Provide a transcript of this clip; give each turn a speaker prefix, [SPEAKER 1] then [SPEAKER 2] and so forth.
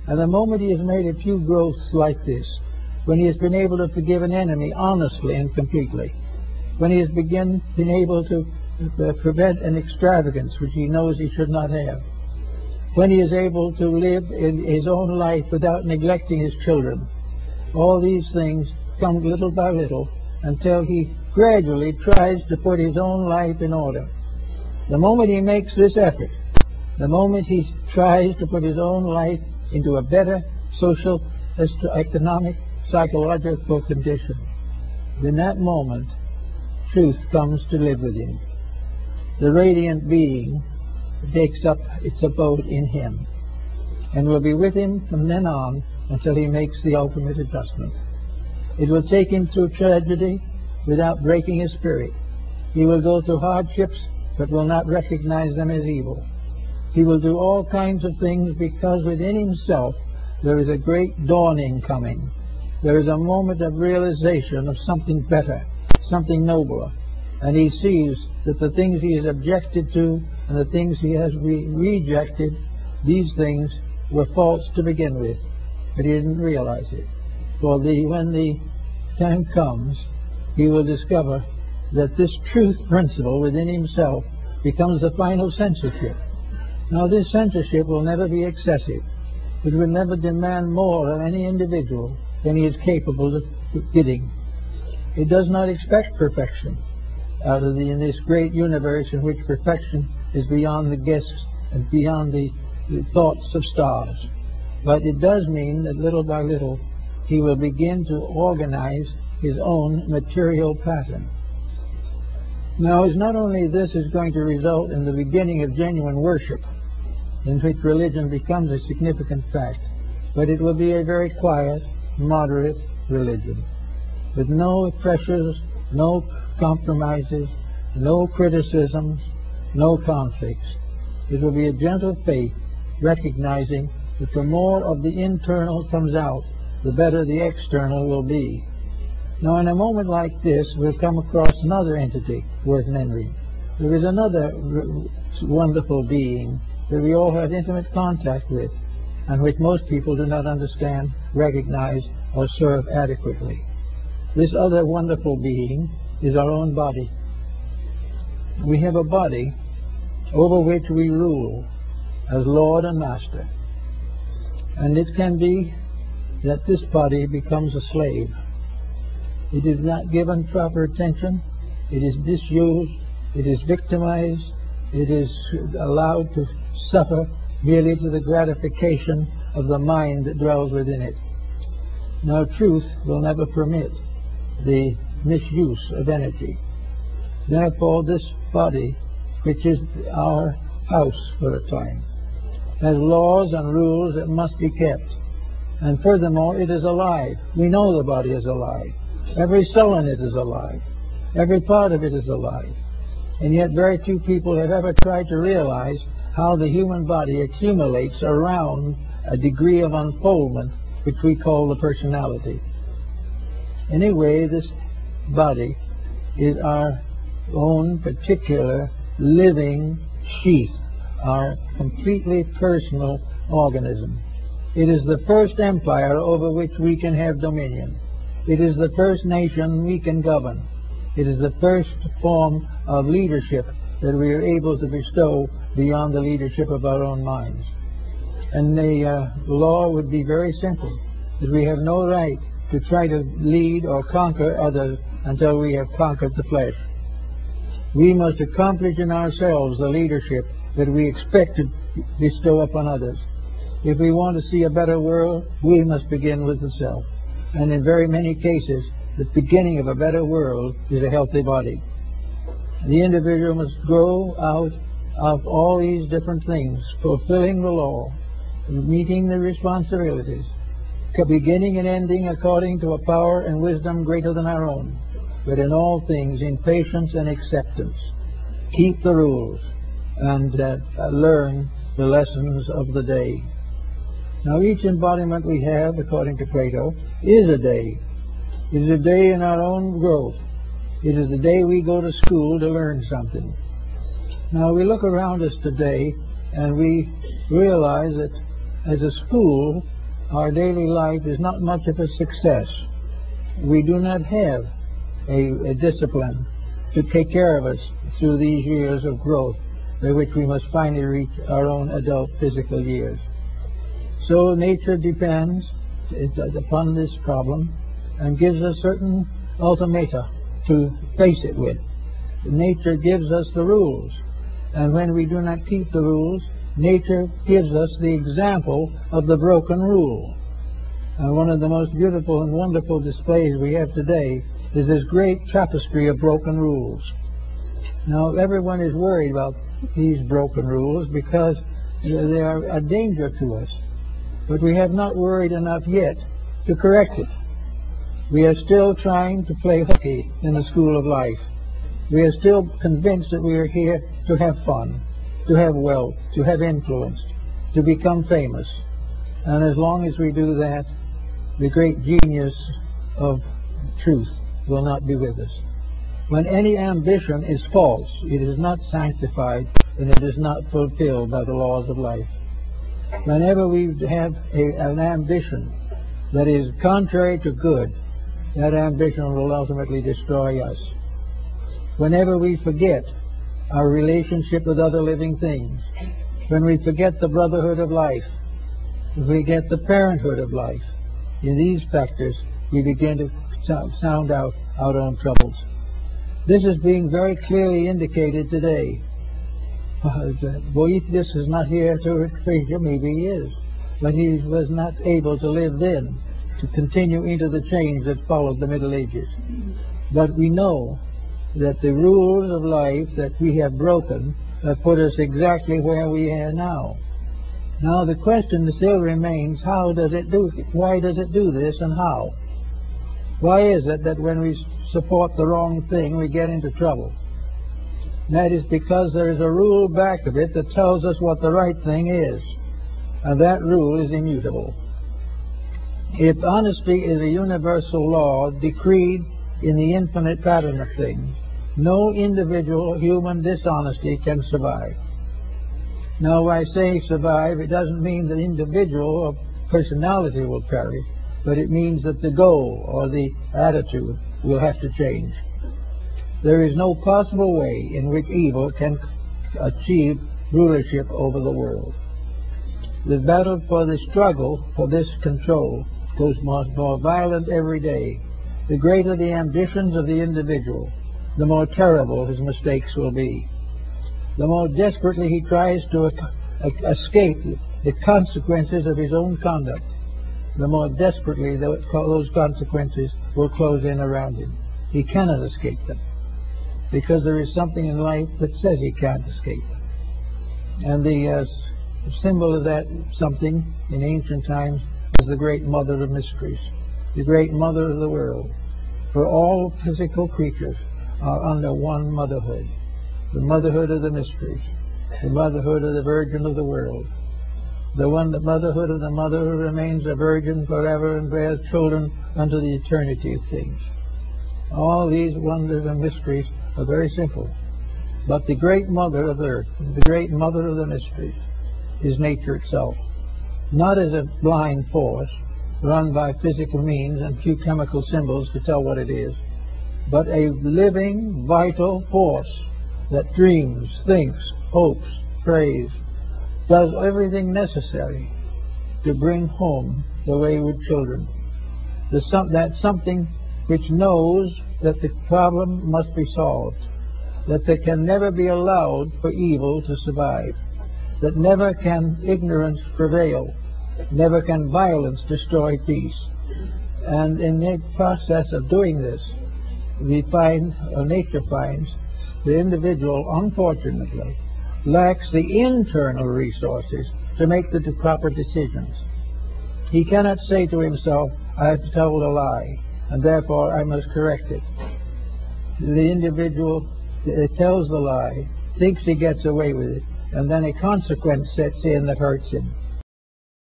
[SPEAKER 1] And the moment he has made a few growths like this, when he has been able to forgive an enemy honestly and completely, when he has been able to prevent an extravagance which he knows he should not have, when he is able to live in his own life without neglecting his children, all these things come little by little until he gradually tries to put his own life in order. The moment he makes this effort, the moment he tries to put his own life into a better social, economic, psychological condition, in that moment, truth comes to live with him. The radiant being takes up its abode in him and will be with him from then on until he makes the ultimate adjustment. It will take him through tragedy without breaking his spirit. He will go through hardships but will not recognize them as evil. He will do all kinds of things because within himself there is a great dawning coming. There is a moment of realization of something better, something nobler, and he sees that the things he has objected to and the things he has rejected, these things were false to begin with, but he didn't realize it. For when the time comes, he will discover that this truth principle within himself becomes the final censorship. Now, this censorship will never be excessive. It will never demand more of any individual than he is capable of giving. It does not expect perfection out of in this great universe in which perfection is beyond the guesses and beyond the thoughts of stars. But it does mean that little by little he will begin to organize his own material pattern. Now, it's not only this is going to result in the beginning of genuine worship, in which religion becomes a significant fact, but it will be a very quiet, moderate religion, with no pressures, no compromises, no criticisms, no conflicts. It will be a gentle faith, recognizing that the more of the internal comes out, the better the external will be. Now, in a moment like this, we'll come across another entity worth mentioning. There is another wonderful being that we all have intimate contact with, and which most people do not understand, recognize, or serve adequately. This other wonderful being is our own body. We have a body over which we rule as Lord and Master. And it can be that this body becomes a slave. It is not given proper attention, it is misused, it is victimized, it is allowed to suffer merely to the gratification of the mind that dwells within it. Now, truth will never permit the misuse of energy. Therefore, this body, which is our house for a time, has laws and rules that must be kept. And furthermore, it is alive. We know the body is alive. Every cell in it is alive. Every part of it is alive. And yet very few people have ever tried to realize how the human body accumulates around a degree of unfoldment which we call the personality. Anyway, this body is our own particular living sheath, our completely personal organism. It is the first empire over which we can have dominion. It is the first nation we can govern. It is the first form of leadership that we are able to bestow beyond the leadership of our own minds. And the law would be very simple, that we have no right to try to lead or conquer others until we have conquered the flesh. We must accomplish in ourselves the leadership that we expect to bestow upon others. If we want to see a better world, we must begin with the self. And in very many cases, the beginning of a better world is a healthy body. The individual must grow out of all these different things, fulfilling the law, meeting the responsibilities, beginning and ending according to a power and wisdom greater than our own, but in all things in patience and acceptance. Keep the rules and learn the lessons of the day. Now, each embodiment we have, according to Plato, is a day. It is a day in our own growth. It is the day we go to school to learn something. Now, we look around us today and we realize that as a school, our daily life is not much of a success. We do not have a discipline to take care of us through these years of growth by which we must finally reach our own adult physical years. So nature depends upon this problem and gives us certain ultimata to face it with. Nature gives us the rules, and when we do not keep the rules, nature gives us the example of the broken rule. And one of the most beautiful and wonderful displays we have today is this great tapestry of broken rules. Now, everyone is worried about these broken rules because they are a danger to us. But we have not worried enough yet to correct it. We are still trying to play hooky in the school of life. We are still convinced that we are here to have fun, to have wealth, to have influence, to become famous. And as long as we do that, the great genius of truth will not be with us. When any ambition is false, it is not sanctified and it is not fulfilled by the laws of life. Whenever we have an ambition that is contrary to good, that ambition will ultimately destroy us. Whenever we forget our relationship with other living things, when we forget the brotherhood of life, if we get the parenthood of life, in these factors we begin to sound out our own troubles. This is being very clearly indicated today. Boethius is not here to appreciate, maybe he is, but he was not able to live then, to continue into the change that followed the Middle Ages. But we know that the rules of life that we have broken have put us exactly where we are now. Now the question still remains, how does it do it? Why does it do this, and how? Why is it that when we support the wrong thing, we get into trouble? That is because there is a rule back of it that tells us what the right thing is, and that rule is immutable. If honesty is a universal law decreed in the infinite pattern of things, no individual human dishonesty can survive. Now, when I say survive, it doesn't mean the individual or personality will perish, but it means that the goal or the attitude will have to change. There is no possible way in which evil can achieve rulership over the world. The battle for the struggle for this control grows more violent every day. The greater the ambitions of the individual, the more terrible his mistakes will be. The more desperately he tries to escape the consequences of his own conduct, the more desperately those consequences will close in around him. He cannot escape them, because there is something in life that says he can't escape them. And the symbol of that something in ancient times was the great mother of mysteries, the great mother of the world. For all physical creatures are under one motherhood, the motherhood of the mysteries, the motherhood of the Virgin of the world, the motherhood of the mother who remains a virgin forever and bears children unto the eternity of things. All these wonders and mysteries are very simple. But the great mother of the earth, the great mother of the mysteries, is nature itself. Not as a blind force run by physical means and few chemical symbols to tell what it is, but a living, vital force that dreams, thinks, hopes, prays, does everything necessary to bring home the wayward children. That something which knows that the problem must be solved, that there can never be allowed for evil to survive, that never can ignorance prevail, never can violence destroy peace. And in the process of doing this, we find, or nature finds, the individual, unfortunately, lacks the internal resources to make the proper decisions. He cannot say to himself, I have told a lie, and therefore I must correct it. The individual tells the lie, thinks he gets away with it, and then a consequence sets in that hurts him.